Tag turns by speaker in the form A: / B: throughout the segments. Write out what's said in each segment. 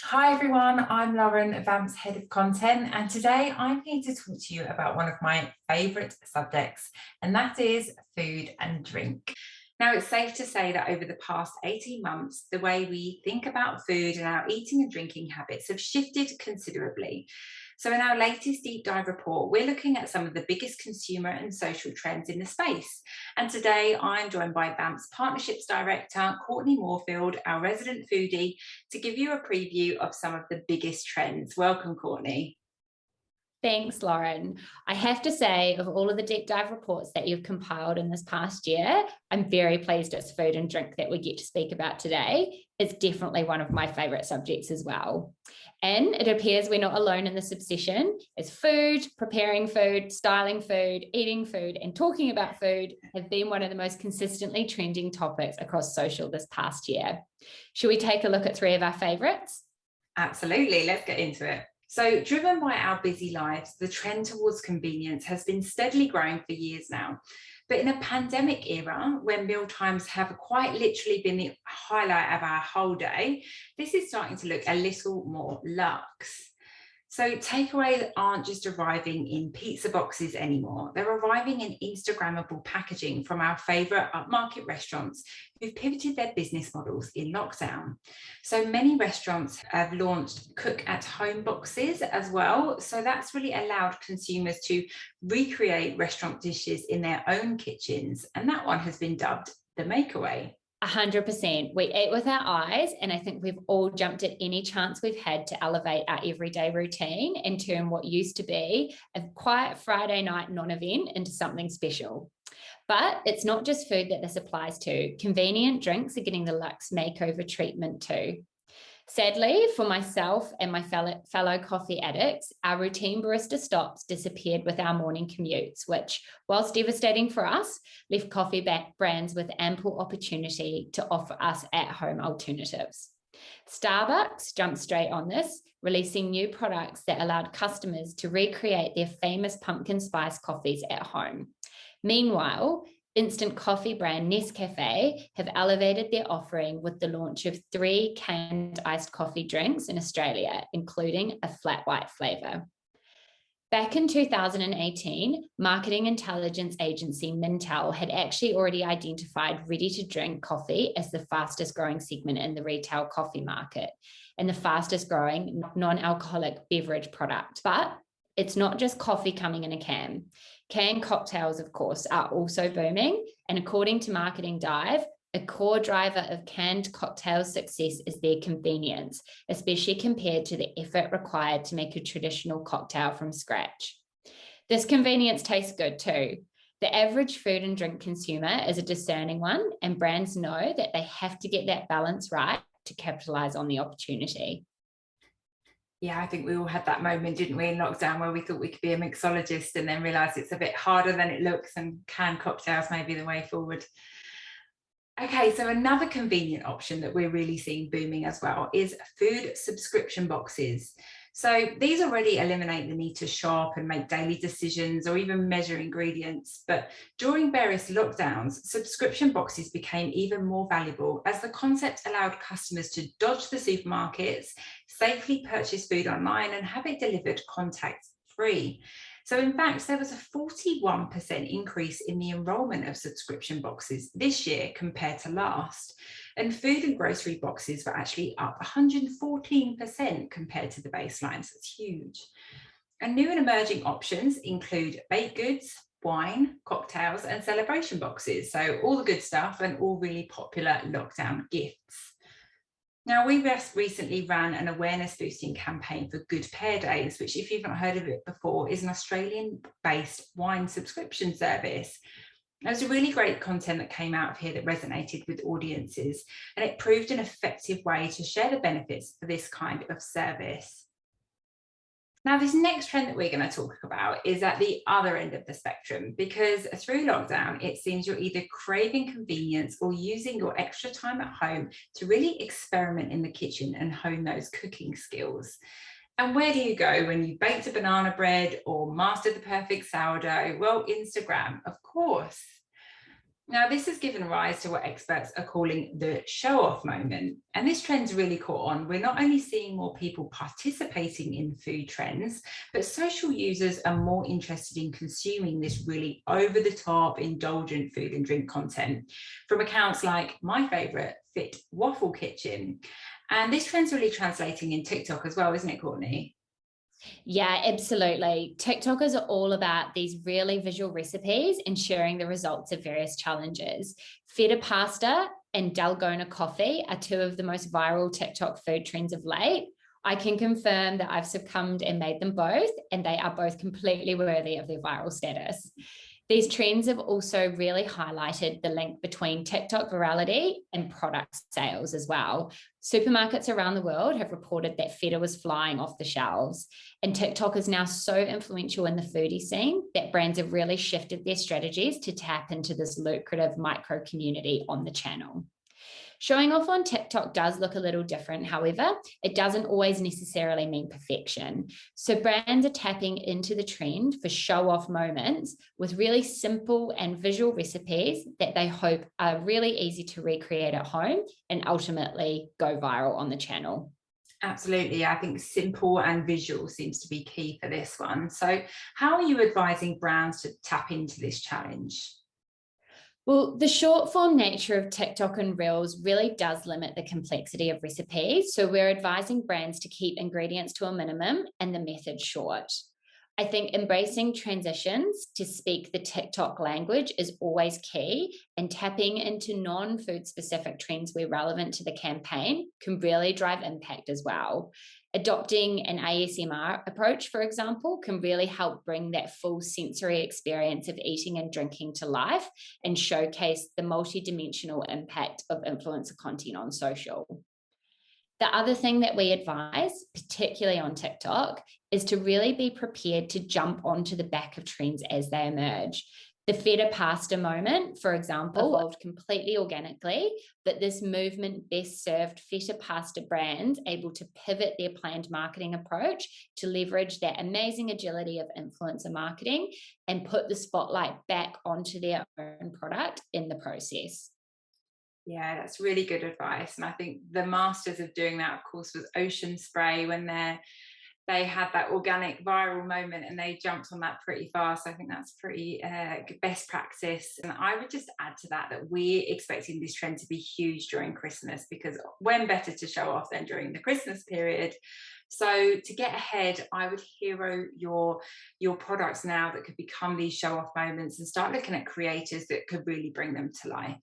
A: Hi everyone, I'm Lauren, Vamp's Head of Content, and today I'm here to talk to you about one of my favourite subjects, and that is food and drink. Now, it's safe to say that over the past 18 months, the way we think about food and our eating and drinking habits have shifted considerably. So, in our latest deep dive report, we're looking at some of the biggest consumer and social trends in the space. And today I'm joined by Vamp's Partnerships Director, Courtney Moorfield, our resident foodie, to give you a preview of some of the biggest trends. Welcome, Courtney.
B: Thanks, Lauren. I have to say, of all of the deep dive reports that you've compiled in this past year, I'm very pleased it's food and drink that we get to speak about today. It's definitely one of my favourite subjects as well. And it appears we're not alone in this obsession, as food, preparing food, styling food, eating food, and talking about food have been one of the most consistently trending topics across social this past year. Should we take a look at three of our favourites?
A: Absolutely, let's get into it. So, driven by our busy lives, the trend towards convenience has been steadily growing for years now. But in a pandemic era, when meal times have quite literally been the highlight of our whole day, this is starting to look a little more luxe. So takeaways aren't just arriving in pizza boxes anymore. They're arriving in Instagrammable packaging from our favourite upmarket restaurants who've pivoted their business models in lockdown. So many restaurants have launched cook at home boxes as well. So that's really allowed consumers to recreate restaurant dishes in their own kitchens. And that one has been dubbed the makeaway.
B: 100%. We eat with our eyes, and I think we've all jumped at any chance we've had to elevate our everyday routine and turn what used to be a quiet Friday night non-event into something special. But it's not just food that this applies to. Convenient drinks are getting the luxe makeover treatment too. Sadly, for myself and my fellow coffee addicts, our routine barista stops disappeared with our morning commutes, which, whilst devastating for us, left coffee brands with ample opportunity to offer us at-home alternatives. Starbucks jumped straight on this, releasing new products that allowed customers to recreate their famous pumpkin spice coffees at home. Meanwhile, instant coffee brand Nescafe have elevated their offering with the launch of 3 canned iced coffee drinks in Australia, including a flat white flavour. Back in 2018, marketing intelligence agency Mintel had actually already identified ready-to-drink coffee as the fastest growing segment in the retail coffee market and the fastest growing non-alcoholic beverage product. But it's not just coffee coming in a can. Canned cocktails, of course, are also booming. And according to Marketing Dive, a core driver of canned cocktail success is their convenience, especially compared to the effort required to make a traditional cocktail from scratch. This convenience tastes good too. The average food and drink consumer is a discerning one, and brands know that they have to get that balance right to capitalize on the opportunity.
A: Yeah, I think we all had that moment, didn't we, in lockdown where we thought we could be a mixologist and then realised it's a bit harder than it looks and canned cocktails may be the way forward. Okay, so another convenient option that we're really seeing booming as well is food subscription boxes. So these already eliminate the need to shop and make daily decisions or even measure ingredients. But during various lockdowns, subscription boxes became even more valuable as the concept allowed customers to dodge the supermarkets, safely purchase food online and have it delivered contact-free. So in fact, there was a 41% increase in the enrolment of subscription boxes this year compared to last. And food and grocery boxes were actually up 114% compared to the baseline, so it's huge. And new and emerging options include baked goods, wine, cocktails, and celebration boxes. So all the good stuff and all really popular lockdown gifts. Now, we just recently ran an awareness boosting campaign for Good Pair Days, which, if you've not heard of it before, is an Australian-based wine subscription service. There's a really great content that came out of here that resonated with audiences, and it proved an effective way to share the benefits for this kind of service. Now, this next trend that we're going to talk about is at the other end of the spectrum, because through lockdown, it seems you're either craving convenience or using your extra time at home to really experiment in the kitchen and hone those cooking skills. And where do you go when you baked a banana bread or mastered the perfect sourdough? Well, Instagram, of course. Now, this has given rise to what experts are calling the show off moment. And this trend's really caught on. We're not only seeing more people participating in food trends, but social users are more interested in consuming this really over the top, indulgent food and drink content from accounts like my favorite, Fit Waffle Kitchen. And this trend's really translating in TikTok as well, isn't it, Courtney?
B: Yeah, absolutely. TikTokers are all about these really visual recipes and sharing the results of various challenges. Feta pasta and Dalgona coffee are two of the most viral TikTok food trends of late. I can confirm that I've succumbed and made them both, and they are both completely worthy of their viral status. These trends have also really highlighted the link between TikTok virality and product sales as well. Supermarkets around the world have reported that feta was flying off the shelves, and TikTok is now so influential in the foodie scene that brands have really shifted their strategies to tap into this lucrative micro community on the channel. Showing off on TikTok does look a little different. However, it doesn't always necessarily mean perfection. So brands are tapping into the trend for show off moments with really simple and visual recipes that they hope are really easy to recreate at home and ultimately go viral on the channel.
A: Absolutely. I think simple and visual seems to be key for this one. So, how are you advising brands to tap into this challenge?
B: Well, the short form nature of TikTok and Reels really does limit the complexity of recipes. So we're advising brands to keep ingredients to a minimum and the method short. I think embracing transitions to speak the TikTok language is always key, and tapping into non food specific trends where relevant to the campaign can really drive impact as well. Adopting an ASMR approach, for example, can really help bring that full sensory experience of eating and drinking to life and showcase the multidimensional impact of influencer content on social. The other thing that we advise, particularly on TikTok, is to really be prepared to jump onto the back of trends as they emerge. The feta pasta moment, for example, evolved completely organically, but this movement best served feta pasta brands able to pivot their planned marketing approach to leverage that amazing agility of influencer marketing and put the spotlight back onto their own product in the process.
A: Yeah, that's really good advice. And I think the masters of doing that, of course, was Ocean Spray when they had that organic viral moment and they jumped on that pretty fast. I think that's pretty best practice. And I would just add to that that we're expecting this trend to be huge during Christmas, because when better to show off than during the Christmas period. So to get ahead, I would hero your products now that could become these show off moments and start looking at creators that could really bring them to life.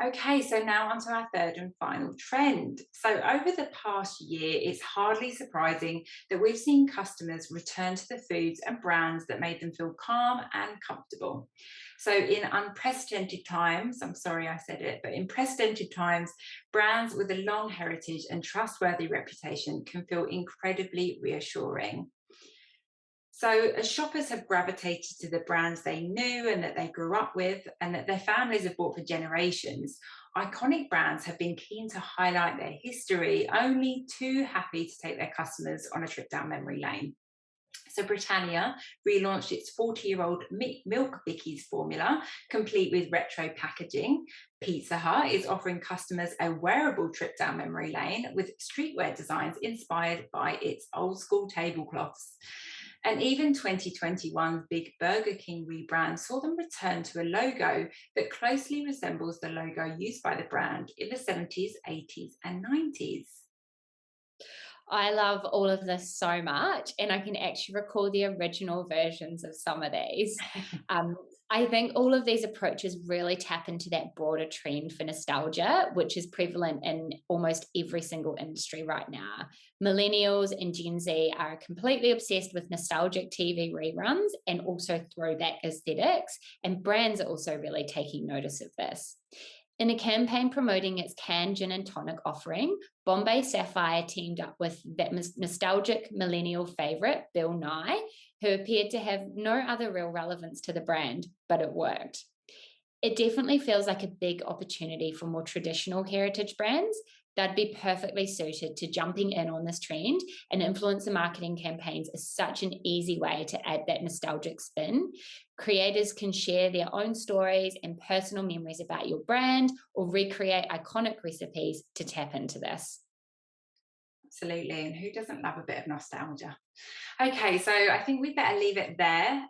A: Okay, so now onto our third and final trend. So, over the past year, it's hardly surprising that we've seen customers return to the foods and brands that made them feel calm and comfortable. So, in unprecedented times, I'm sorry I said it, but in precedented times, brands with a long heritage and trustworthy reputation can feel incredibly reassuring. So, as shoppers have gravitated to the brands they knew and that they grew up with and that their families have bought for generations, iconic brands have been keen to highlight their history, only too happy to take their customers on a trip down memory lane. So, Britannia relaunched its 40-year-old Milk Bikkies formula, complete with retro packaging. Pizza Hut is offering customers a wearable trip down memory lane with streetwear designs inspired by its old school tablecloths. And even 2021's big Burger King rebrand saw them return to a logo that closely resembles the logo used by the brand in the 70s, 80s, and 90s.
B: I love all of this so much, and I can actually recall the original versions of some of these. Um, I think all of these approaches really tap into that broader trend for nostalgia, which is prevalent in almost every single industry right now. Millennials and Gen Z are completely obsessed with nostalgic TV reruns and also throwback aesthetics, and brands are also really taking notice of this. In a campaign promoting its canned gin and tonic offering, Bombay Sapphire teamed up with that nostalgic millennial favourite, Bill Nye, who appeared to have no other real relevance to the brand, but it worked. It definitely feels like a big opportunity for more traditional heritage brands they'd be perfectly suited to jumping in on this trend, and influencer marketing campaigns is such an easy way to add that nostalgic spin. Creators can share their own stories and personal memories about your brand or recreate iconic recipes to tap into this.
A: Absolutely. And who doesn't love a bit of nostalgia? Okay, so I think we better leave it there.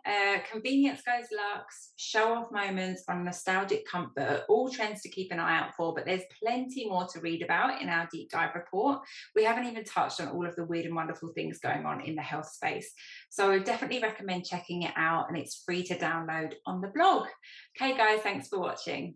A: Convenience goes luxe, show off moments on nostalgic comfort, all trends to keep an eye out for, but there's plenty more to read about in our deep dive report. We haven't even touched on all of the weird and wonderful things going on in the health space. So I definitely recommend checking it out, and it's free to download on the blog. Okay, guys, thanks for watching.